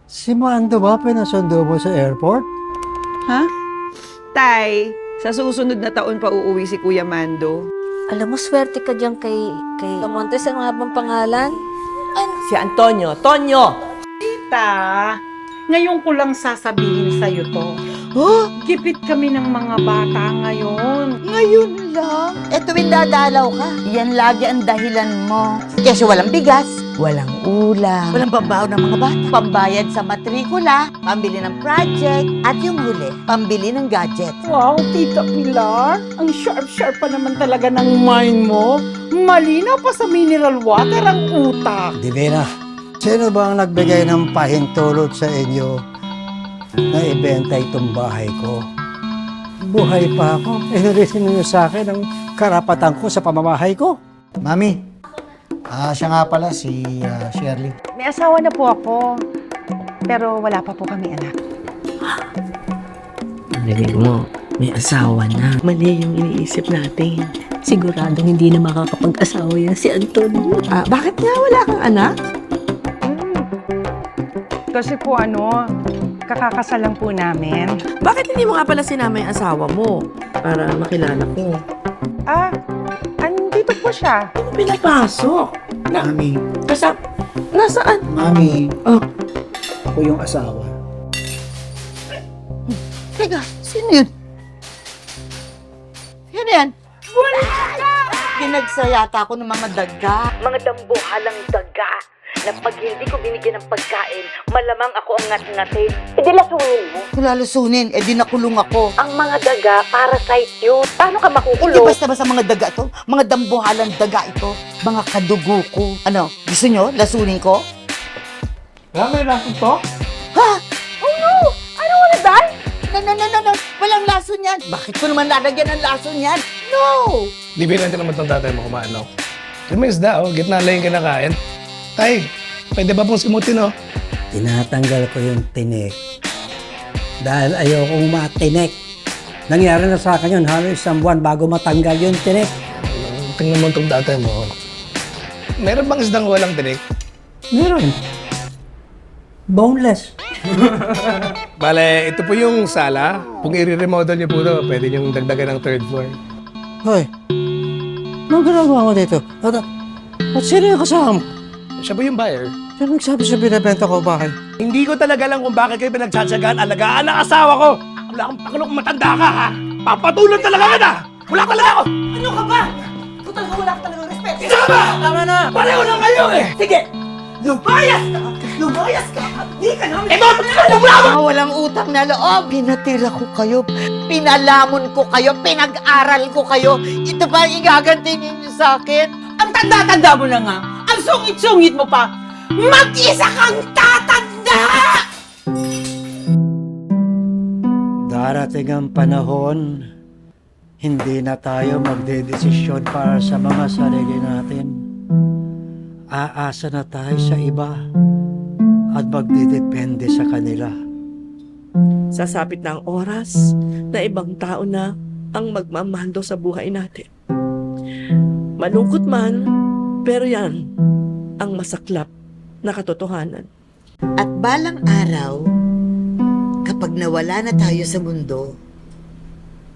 Si Mando ba pinasundo mo sa airport? Ha? Tay, sa susunod na taon pa uuwi si Kuya Mando. Alam mo, swerte ka dyan kay Montes. Ano nga bang pangalan? Si Antonio. Tonyo! Tita, ngayon ko lang sasabihin sa'yo to. Oh, Gipit kami ng mga bata ngayon. ngayon lang. Eto, dadalaw ka. Yan lagi ang dahilan mo. Kasi walang bigas, walang ulam, walang pambaon ng mga bata, pambayad sa matrikula, pambili ng project, at yung huli, pambili ng gadget. Wow, Tita Pilar, ang sharp-sharp pa naman talaga ng mind mo. Malinaw pa sa mineral water ang utak. Divina, sino ba ang nagbigay ng pahintulot sa inyo na ibenta itong bahay ko? Buhay pa ako. Inurisin niyo sa akin ang karapatan ko sa pamamahay ko. Mami, siya nga pala si Shirley. May asawa na po ako, pero wala pa po kami anak. Narinig mo, may asawa na. Mali yung iniisip natin. Siguradong hindi na makakapag-asawa yan si Antonio. Bakit nga wala kang anak? Kasi po kakakasal lang po namin. Bakit hindi mo nga pala sinama yung asawa mo? Para makilala ko. Andito po siya. Pinapasok. Mami, Nasaan? Mami, Oh. ako yung asawa. Teka, sino yun? Sino yan? Wala! Pinagsayata ako ng mga daga. Mga dambuhalang daga. Na pag hindi ko binigyan ng pagkain, malamang ako ang ngat-ngatin. E di lasunin mo. Lasunin? E di nakulong ako. Ang mga daga, parasite yun. Paano ka makukulong? Hindi basta mga daga to. Mga dambuhalang daga ito. Mga kadugo ko. Ano, gusto nyo? Lasunin ko? May rason to? Ha? Oh no! I don't wanna die! No. Walang lason yan. Bakit ko naman lalagyan ng lason yan? No! Di binenta naman itong tatay mo kumain, no? Yung may isda, oh. Gitna lang yung kinakain. Tay, pwede ba pong simutin, oh? Tinatanggal ko yung tinik dahil ayokong matinik. Nangyari na sa akin yun, halos isang buwan bago matanggal yung tinik. Tingnan mo itong tatay mo. Meron bang isdang walang tinik? Meron. Boneless. Bale, ito po yung sala. Kung i-remodel niyo po ito, pwede niyong dagdagan ng third floor. Hoy, anong ginagawa mo dito? At sino yung kasama mo? Siya po yung buyer. Pero nagsabi sa binibenta ko bahay. Hindi ko talaga alam kung bakit kayo pinagtsatsagaan alagaan ang asawa ko. Wala kang pakulo kung matanda ka, ha? Papatulog talaga kita! Wala talaga ako! Ano ka ba? Ito talaga wala ka talagang respeto. Isa ka ba? Tama na! Pareho lang kayo, eh! Sige! Lumayas ka! Lumayas ka! Di ka namin! Ito! Mga walang utang na loob! Pinatira ko kayo, pinalamon ko kayo, pinag-aral ko kayo. Ito ba ang igaganti ninyo sa akin? Ang tanda-tanda mo na nga. Ang sungit-sungit mo pa. Mag-isa kang tatanda! Darating ang panahon, hindi na tayo magdedesisyon para sa mga sarili natin. Aasa na tayo sa iba at magdidepende sa kanila. Sasapit na ang oras na ibang tao na ang magmamando sa buhay natin. Malungkot man, pero yan ang masaklap na katotohanan. At balang araw, kapag nawala na tayo sa mundo,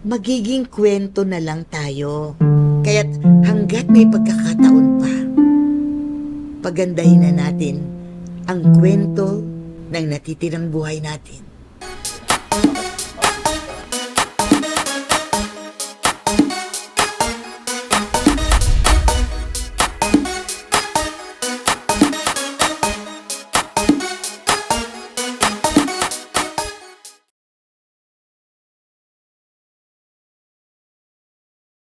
magiging kwento na lang tayo. Kaya't hanggat may pagkakataon pa, pagandahin na natin ang kwento ng natitirang buhay natin.